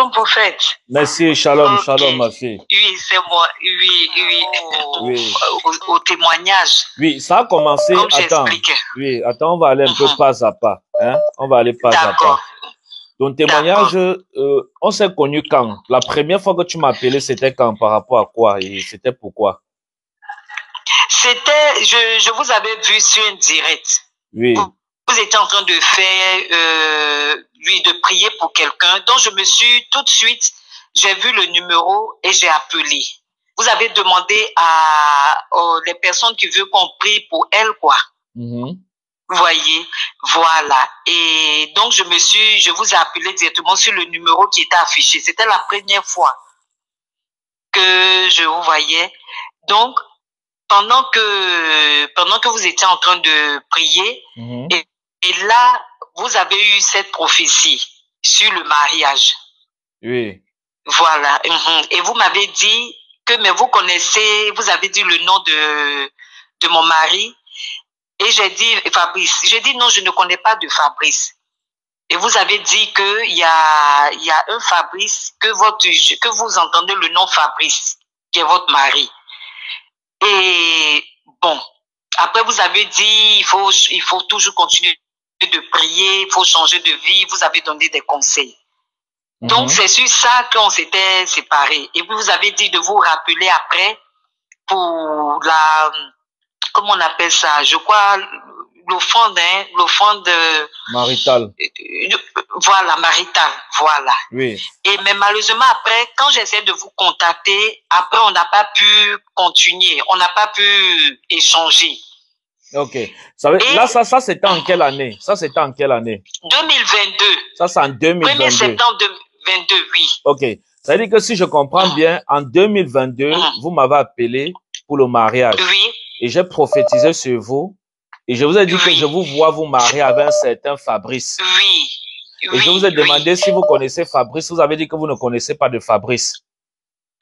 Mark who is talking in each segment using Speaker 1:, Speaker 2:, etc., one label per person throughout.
Speaker 1: prophète.
Speaker 2: Merci, shalom,
Speaker 1: Ok.
Speaker 2: shalom, ma fille.
Speaker 1: Oui, c'est moi. Oui, oui.
Speaker 2: Oui.
Speaker 1: Au témoignage,
Speaker 2: Oui, ça a commencé.
Speaker 1: comme
Speaker 2: Attends.
Speaker 1: j'expliquais.
Speaker 2: Oui, attends, on va aller un peu pas à pas. Hein? On va aller pas à pas.
Speaker 1: D'accord.
Speaker 2: Ton témoignage, on s'est connu quand? La première fois que tu m'as appelé, c'était quand? Par rapport à quoi? Et c'était pourquoi?
Speaker 1: C'était, je vous avais vu sur un direct.
Speaker 2: Oui.
Speaker 1: Vous étiez en train de faire, de prier pour quelqu'un. Donc, je me suis tout de suite, j'ai vu le numéro et j'ai appelé. Vous avez demandé à les personnes qui veulent qu'on prie pour elles, quoi.
Speaker 2: Mm-hmm.
Speaker 1: Vous voyez, voilà. Et donc, je vous ai appelé directement sur le numéro qui était affiché. C'était la première fois que je vous voyais. Donc, pendant que vous étiez en train de prier, et là, vous avez eu cette prophétie sur le mariage.
Speaker 2: Oui.
Speaker 1: Voilà. Et vous m'avez dit que, mais vous connaissez, vous avez dit le nom de mon mari. Et j'ai dit Fabrice. J'ai dit non, je ne connais pas de Fabrice. Et vous avez dit qu'il y a un Fabrice, que vous entendez le nom Fabrice, qui est votre mari. Et bon, après vous avez dit il faut toujours continuer de prier, il faut changer de vie, vous avez donné des conseils. Donc c'est sur ça qu'on s'était séparés. Et vous avez dit de vous rappeler après pour la, comment on appelle ça, je crois, l'offrande
Speaker 2: maritale.
Speaker 1: Voilà, maritale, voilà.
Speaker 2: Oui.
Speaker 1: Et mais malheureusement après, quand j'essaie de vous contacter, après on n'a pas pu continuer, on n'a pas pu échanger.
Speaker 2: Ok. Là, ça c'était en quelle année? Ça c'était en quelle année?
Speaker 1: 2022.
Speaker 2: Ça c'est en 2022.
Speaker 1: 1er septembre 2022, oui.
Speaker 2: Ok. Ça veut dire que si je comprends bien, en 2022, vous m'avez appelé pour le mariage.
Speaker 1: Oui.
Speaker 2: Et j'ai prophétisé sur vous. Et je vous ai dit que je vous vois vous marier avec un certain Fabrice.
Speaker 1: Oui.
Speaker 2: Et je vous ai demandé si vous connaissez Fabrice. Vous avez dit que vous ne connaissez pas de Fabrice.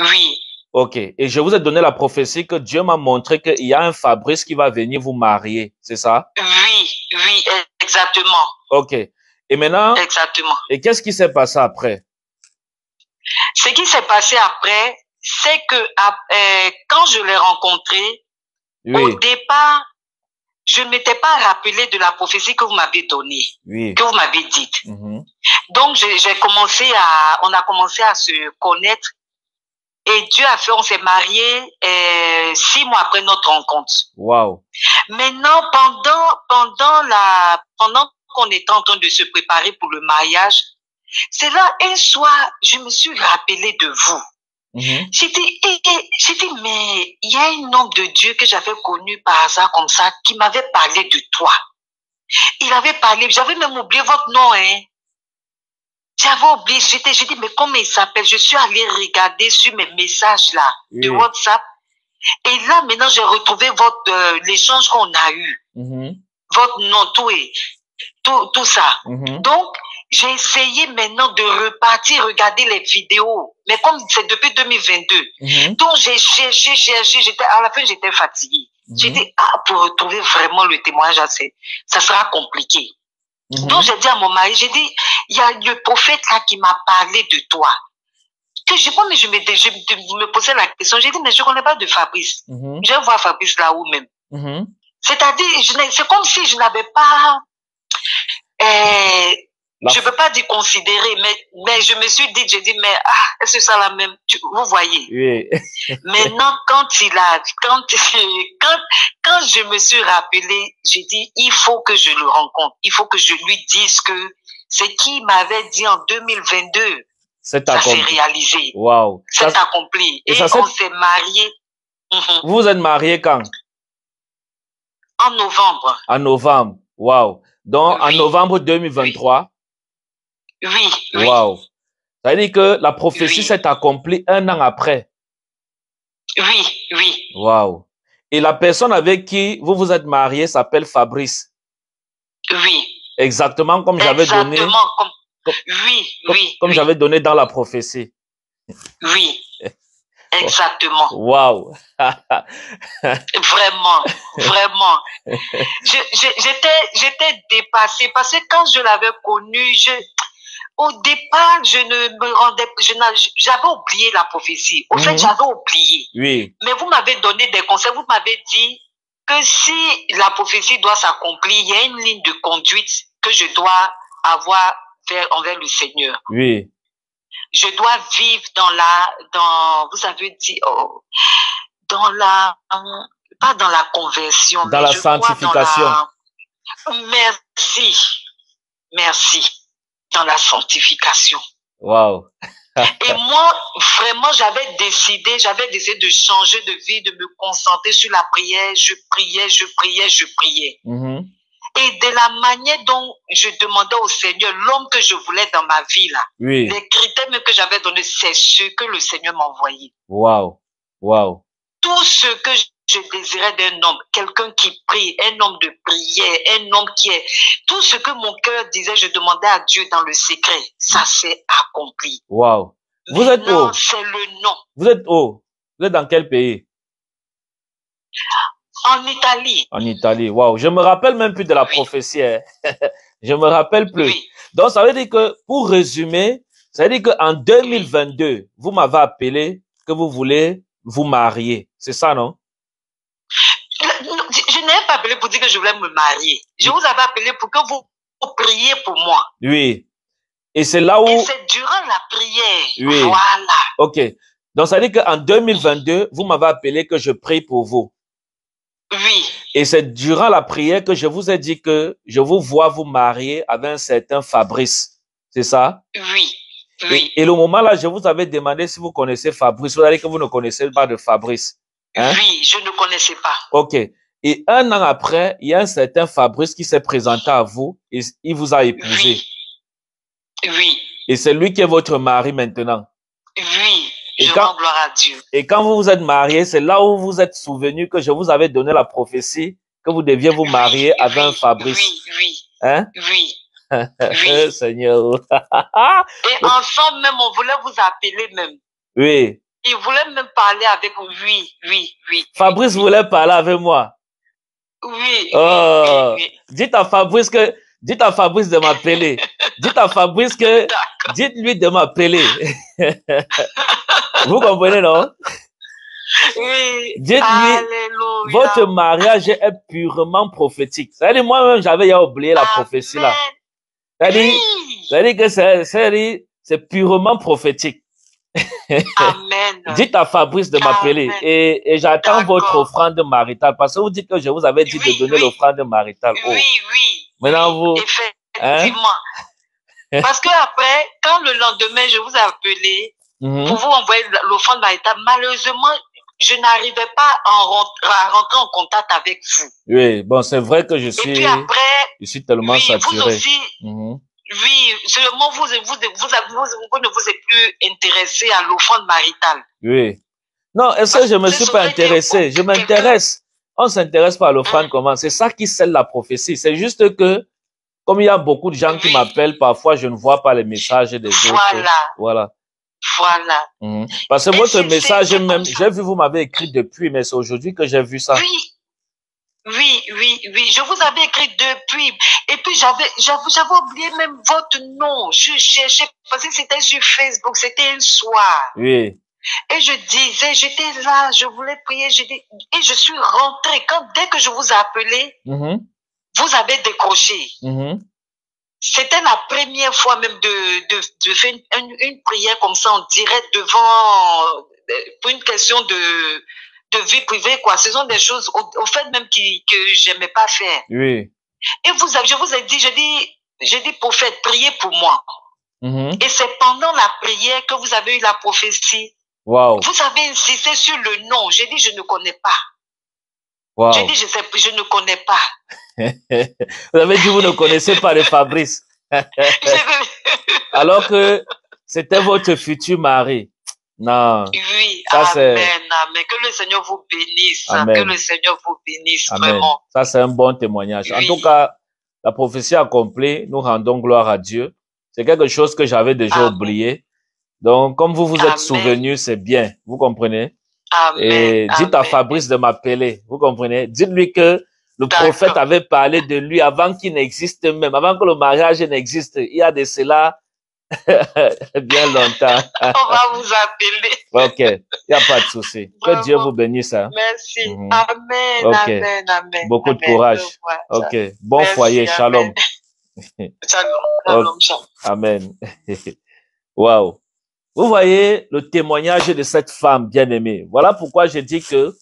Speaker 1: Oui.
Speaker 2: Ok. Et je vous ai donné la prophétie que Dieu m'a montré qu'il y a un Fabrice qui va venir vous marier. C'est ça?
Speaker 1: Oui, oui, exactement.
Speaker 2: Ok. Et maintenant?
Speaker 1: Exactement.
Speaker 2: Et qu'est-ce qui s'est passé après?
Speaker 1: Ce qui s'est passé après, c'est que quand je l'ai rencontré, oui, au départ, je ne m'étais pas rappelé de la prophétie que vous m'avez donnée, oui, que vous m'avez dite. Donc, on a commencé à se connaître. Et Dieu a fait, on s'est mariés 6 mois après notre rencontre.
Speaker 2: Wow.
Speaker 1: Maintenant, pendant qu'on était en train de se préparer pour le mariage, c'est là, un soir, je me suis rappelé de vous. J'ai dit, mais il y a un homme de Dieu que j'avais connu par hasard comme ça, qui m'avait parlé de toi. Il avait parlé, j'avais même oublié votre nom, hein. J'avais oublié, j'ai dit, mais comment il s'appelle? Je suis allée regarder sur mes messages là, de WhatsApp. Et là, maintenant, j'ai retrouvé l'échange qu'on a eu. Votre nom, tout ça. Donc, j'ai essayé maintenant de repartir, regarder les vidéos. Mais comme c'est depuis 2022. Donc, j'ai cherché. À la fin, j'étais fatiguée. J'ai dit, pour retrouver vraiment le témoignage, ça sera compliqué. Donc, j'ai dit à mon mari, j'ai dit, il y a le prophète là qui m'a parlé de toi. Que je me posais la question, j'ai dit, mais je ne connais pas de Fabrice. Je vais voir Fabrice là-haut même. C'est-à-dire, c'est comme si je n'avais pas, je ne peux pas dire considérer, mais je me suis dit, j'ai dit, mais est-ce que ça la même, vous voyez? Oui. Maintenant, quand je me suis rappelé, j'ai dit, il faut que je le rencontre, il faut que je lui dise que ce qu'il m'avait dit en 2022, ça s'est réalisé.
Speaker 2: Wow.
Speaker 1: C'est accompli. Et on s'est mariés.
Speaker 2: Vous vous êtes mariés quand?
Speaker 1: En novembre.
Speaker 2: En novembre. Wow. Donc, en novembre 2023.
Speaker 1: Oui.
Speaker 2: Wow. Ça veut dire que la prophétie s'est accomplie 1 an après.
Speaker 1: Oui.
Speaker 2: Wow. Et la personne avec qui vous vous êtes marié s'appelle Fabrice.
Speaker 1: Oui.
Speaker 2: Exactement comme j'avais donné. Comme j'avais donné dans la prophétie.
Speaker 1: Oui. Exactement.
Speaker 2: Wow.
Speaker 1: Vraiment. J'étais dépassée parce que quand je l'avais connu, Au départ, je ne me rendais, j'avais oublié la prophétie. Au fait, j'avais oublié.
Speaker 2: Oui.
Speaker 1: Mais vous m'avez donné des conseils. Vous m'avez dit que si la prophétie doit s'accomplir, il y a une ligne de conduite que je dois avoir envers le Seigneur.
Speaker 2: Oui.
Speaker 1: Je dois vivre vous avez dit, pas dans la conversion,
Speaker 2: dans la sanctification.
Speaker 1: Merci. Dans la sanctification.
Speaker 2: Wow.
Speaker 1: Et moi, vraiment, j'avais décidé de changer de vie, de me concentrer sur la prière. Je priais. Et de la manière dont je demandais au Seigneur l'homme que je voulais dans ma vie, là,
Speaker 2: oui.
Speaker 1: les critères que j'avais donnés, c'est ce que le Seigneur m'envoyait.
Speaker 2: Wow.
Speaker 1: Tout ce que je désirais d'un homme, quelqu'un qui prie, un homme de prière, un homme qui est... Tout ce que mon cœur disait, je demandais à Dieu dans le secret. Ça s'est accompli.
Speaker 2: Wow. Vous êtes où?
Speaker 1: C'est le nom.
Speaker 2: Vous êtes où? Vous êtes dans quel pays?
Speaker 1: En Italie.
Speaker 2: En Italie, wow. Je me rappelle même plus de la prophétie. Hein. Je me rappelle plus. Oui. Donc, ça veut dire que, pour résumer, ça veut dire qu'en 2022, vous m'avez appelé que vous voulez vous marier. C'est ça, non?
Speaker 1: Je n'ai pas appelé pour dire que je voulais me marier. Je vous avais appelé pour que vous priez pour moi.
Speaker 2: Oui. Et c'est là où...
Speaker 1: Et c'est durant la prière.
Speaker 2: Oui.
Speaker 1: Voilà.
Speaker 2: OK. Donc, ça veut dire qu'en 2022, vous m'avez appelé que je prie pour vous.
Speaker 1: Oui.
Speaker 2: Et c'est durant la prière que je vous ai dit que je vous vois vous marier avec un certain Fabrice. C'est ça?
Speaker 1: Oui.
Speaker 2: Et le moment là, je vous avais demandé si vous connaissez Fabrice. Vous avez dit que vous ne connaissez pas de Fabrice. Hein?
Speaker 1: Oui, je ne connaissais pas.
Speaker 2: OK. Et un an après, il y a un certain Fabrice qui s'est présenté à vous et il vous a épousé.
Speaker 1: Oui.
Speaker 2: Et c'est lui qui est votre mari maintenant.
Speaker 1: Oui. Je rends gloire à Dieu.
Speaker 2: Et quand vous vous êtes mariés, c'est là où vous êtes souvenu que je vous avais donné la prophétie que vous deviez vous marier avec un Fabrice.
Speaker 1: Oui.
Speaker 2: Hein?
Speaker 1: Oui.
Speaker 2: Seigneur.
Speaker 1: Et ensemble même, on voulait vous appeler même.
Speaker 2: Oui.
Speaker 1: Il voulait même parler avec vous. Oui.
Speaker 2: Fabrice voulait parler avec moi.
Speaker 1: Oui.
Speaker 2: Oui. Dites à Fabrice de m'appeler. Dites-lui de m'appeler. Vous comprenez, non?
Speaker 1: Oui.
Speaker 2: Dites-lui, votre mariage est purement prophétique. C'est-à-dire, moi-même, j'avais oublié la prophétie là. C'est-à-dire que c'est purement prophétique.
Speaker 1: Amen.
Speaker 2: Dites à Fabrice de m'appeler et j'attends votre offrande maritale parce que vous dites que je vous avais dit de donner l'offrande maritale.
Speaker 1: Oui.
Speaker 2: Maintenant, vous...
Speaker 1: Effectivement. Parce que après, quand le lendemain, je vous ai appelé pour vous envoyer l'offrande maritale, malheureusement, je n'arrivais pas à rentrer en contact avec vous.
Speaker 2: Oui, bon, c'est vrai que je suis tellement saturé.
Speaker 1: Vous aussi, oui, seulement vous ne vous êtes plus intéressé à l'offrande maritale.
Speaker 2: Oui. Non, est-ce que je me suis pas intéressé? Je m'intéresse. On s'intéresse pas à l'offrande comment? C'est ça qui scelle la prophétie. C'est juste que, comme il y a beaucoup de gens qui m'appellent, parfois je ne vois pas les messages des autres. Voilà. Parce que votre message même, j'ai vu, vous m'avez écrit depuis, mais c'est aujourd'hui que j'ai vu ça.
Speaker 1: Oui, je vous avais écrit depuis. Et puis, j'avais oublié même votre nom. Je cherchais, parce que c'était sur Facebook, c'était un soir.
Speaker 2: Oui.
Speaker 1: Et je disais, j'étais là, je voulais prier, et je suis rentrée. Dès que je vous ai appelé, vous avez décroché. C'était la première fois même de faire une prière comme ça en direct pour une question de vie privée, quoi. Ce sont des choses, au fait même que j'aimais pas faire.
Speaker 2: Oui.
Speaker 1: Et je vous ai dit, j'ai dit, prophète, priez pour moi. Et c'est pendant la prière que vous avez eu la prophétie.
Speaker 2: Wow.
Speaker 1: Vous avez insisté sur le nom. J'ai dit, je ne connais pas.
Speaker 2: Wow.
Speaker 1: J'ai dit, je ne connais pas.
Speaker 2: Vous avez dit, vous ne connaissez pas le Fabrice. Alors que c'était votre futur mari. Non.
Speaker 1: Oui,
Speaker 2: ça,
Speaker 1: amen. Que le Seigneur vous bénisse. Amen. Que le Seigneur vous bénisse,
Speaker 2: amen.
Speaker 1: Vraiment.
Speaker 2: Ça, c'est un bon témoignage.
Speaker 1: Oui.
Speaker 2: En tout cas, la prophétie accomplie, nous rendons gloire à Dieu. C'est quelque chose que j'avais déjà oublié. Donc, comme vous vous êtes souvenu, c'est bien. Vous comprenez?
Speaker 1: Amen.
Speaker 2: Et dites à Fabrice de m'appeler. Vous comprenez? Dites-lui que le prophète avait parlé de lui avant qu'il n'existe même, avant que le mariage n'existe. Il y a de cela Bien longtemps.
Speaker 1: On va vous appeler.
Speaker 2: Ok, il n'y a pas de souci. Que Dieu vous bénisse. Hein.
Speaker 1: Merci. Amen,
Speaker 2: okay.
Speaker 1: amen, amen.
Speaker 2: Beaucoup de courage. Ok, bon
Speaker 1: Merci,
Speaker 2: foyer, shalom.
Speaker 1: Shalom, shalom.
Speaker 2: Amen. Wow. Vous voyez le témoignage de cette femme bien-aimée. Voilà pourquoi je dis que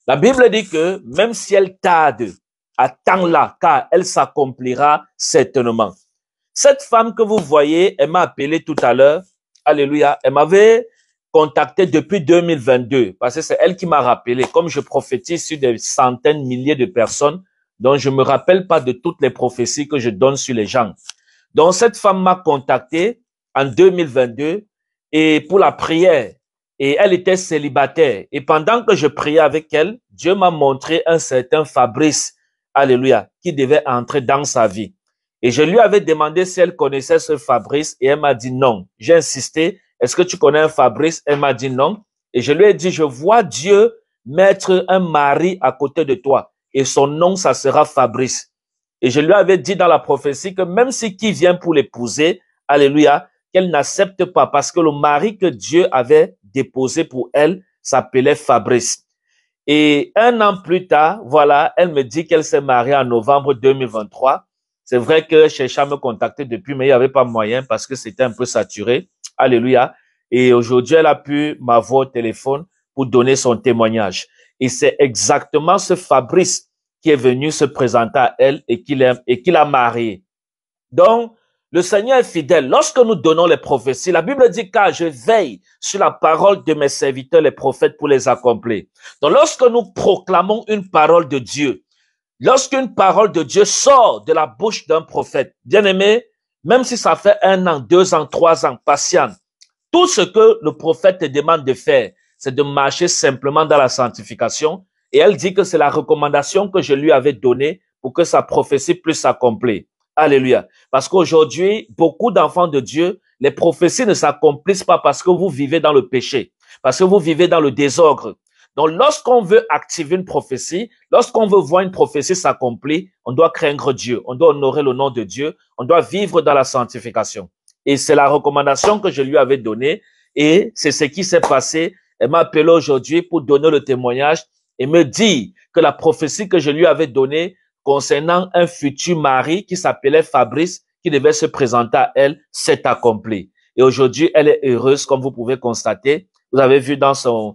Speaker 2: la Bible dit que même si elle tarde, attends-la, car elle s'accomplira certainement. Cette femme que vous voyez, elle m'a appelé tout à l'heure. Alléluia. Elle m'avait contacté depuis 2022 parce que c'est elle qui m'a rappelé. Comme je prophétise sur des centaines, milliers de personnes, donc je me rappelle pas de toutes les prophéties que je donne sur les gens. Donc cette femme m'a contacté en 2022 et pour la prière. Et elle était célibataire. Et pendant que je priais avec elle, Dieu m'a montré un certain Fabrice, alléluia, qui devait entrer dans sa vie. Et je lui avais demandé si elle connaissait ce Fabrice et elle m'a dit non. J'ai insisté, est-ce que tu connais un Fabrice? Elle m'a dit non. Et je lui ai dit, je vois Dieu mettre un mari à côté de toi et son nom, ça sera Fabrice. Et je lui avais dit dans la prophétie que même si qui vient pour l'épouser, alléluia, qu'elle n'accepte pas parce que le mari que Dieu avait déposé pour elle s'appelait Fabrice. Et un an plus tard, voilà, elle me dit qu'elle s'est mariée en novembre 2023. C'est vrai que je cherchais à me contacter depuis, mais il n'y avait pas moyen parce que c'était un peu saturé. Alléluia. Et aujourd'hui, elle a pu m'avoir au téléphone pour donner son témoignage. Et c'est exactement ce Fabrice qui est venu se présenter à elle et qui l'a marié. Donc, le Seigneur est fidèle. Lorsque nous donnons les prophéties, la Bible dit car je veille sur la parole de mes serviteurs, les prophètes, pour les accomplir. Donc, lorsque nous proclamons une parole de Dieu, lorsqu'une parole de Dieu sort de la bouche d'un prophète, bien aimé, même si ça fait 1 an, 2 ans, 3 ans, patient, tout ce que le prophète te demande de faire, c'est de marcher simplement dans la sanctification. Et elle dit que c'est la recommandation que je lui avais donnée pour que sa prophétie puisse s'accomplir. Alléluia. Parce qu'aujourd'hui, beaucoup d'enfants de Dieu, les prophéties ne s'accomplissent pas parce que vous vivez dans le péché, parce que vous vivez dans le désordre. Donc, lorsqu'on veut activer une prophétie, lorsqu'on veut voir une prophétie s'accomplir, on doit craindre Dieu, on doit honorer le nom de Dieu, on doit vivre dans la sanctification. Et c'est la recommandation que je lui avais donnée et c'est ce qui s'est passé. Elle m'a appelé aujourd'hui pour donner le témoignage et me dire que la prophétie que je lui avais donnée concernant un futur mari qui s'appelait Fabrice, qui devait se présenter à elle, s'est accomplie. Et aujourd'hui, elle est heureuse, comme vous pouvez constater. Vous avez vu pendant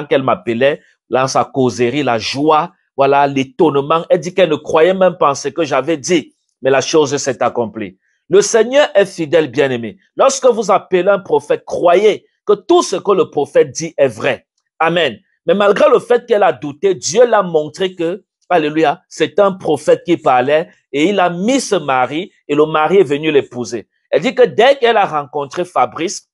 Speaker 2: qu'elle m'appelait, dans sa causerie, la joie, voilà, l'étonnement. Elle dit qu'elle ne croyait même pas en ce que j'avais dit, mais la chose s'est accomplie. Le Seigneur est fidèle, bien-aimé. Lorsque vous appelez un prophète, croyez que tout ce que le prophète dit est vrai. Amen. Mais malgré le fait qu'elle a douté, Dieu l'a montré que, alléluia, c'est un prophète qui parlait et il a mis ce mari et le mari est venu l'épouser. Elle dit que dès qu'elle a rencontré Fabrice,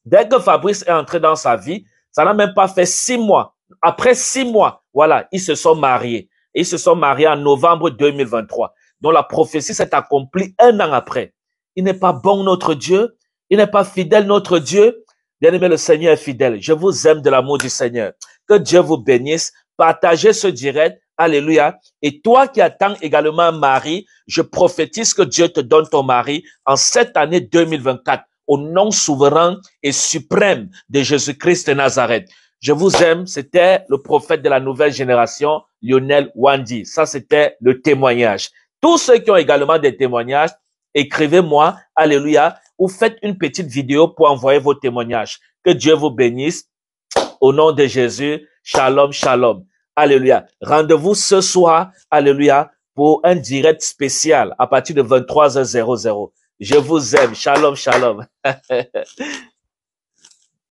Speaker 2: dès que Fabrice est entré dans sa vie, ça n'a même pas fait 6 mois. Après 6 mois, voilà, ils se sont mariés. Et ils se sont mariés en novembre 2023. Donc la prophétie s'est accomplie 1 an après. Il n'est pas bon notre Dieu. Il n'est pas fidèle notre Dieu. Bien-aimé, le Seigneur est fidèle. Je vous aime de l'amour du Seigneur. Que Dieu vous bénisse. Partagez ce direct. Alléluia. Et toi qui attends également un mari, je prophétise que Dieu te donne ton mari en cette année 2024. Au nom souverain et suprême de Jésus-Christ de Nazareth. Je vous aime. C'était le prophète de la nouvelle génération, Lionel Wandi. Ça, c'était le témoignage. Tous ceux qui ont également des témoignages, écrivez-moi, alléluia, ou faites une petite vidéo pour envoyer vos témoignages. Que Dieu vous bénisse. Au nom de Jésus, shalom, shalom. Alléluia. Rendez-vous ce soir, alléluia, pour un direct spécial à partir de 23h00. Je vous aime. Shalom, shalom.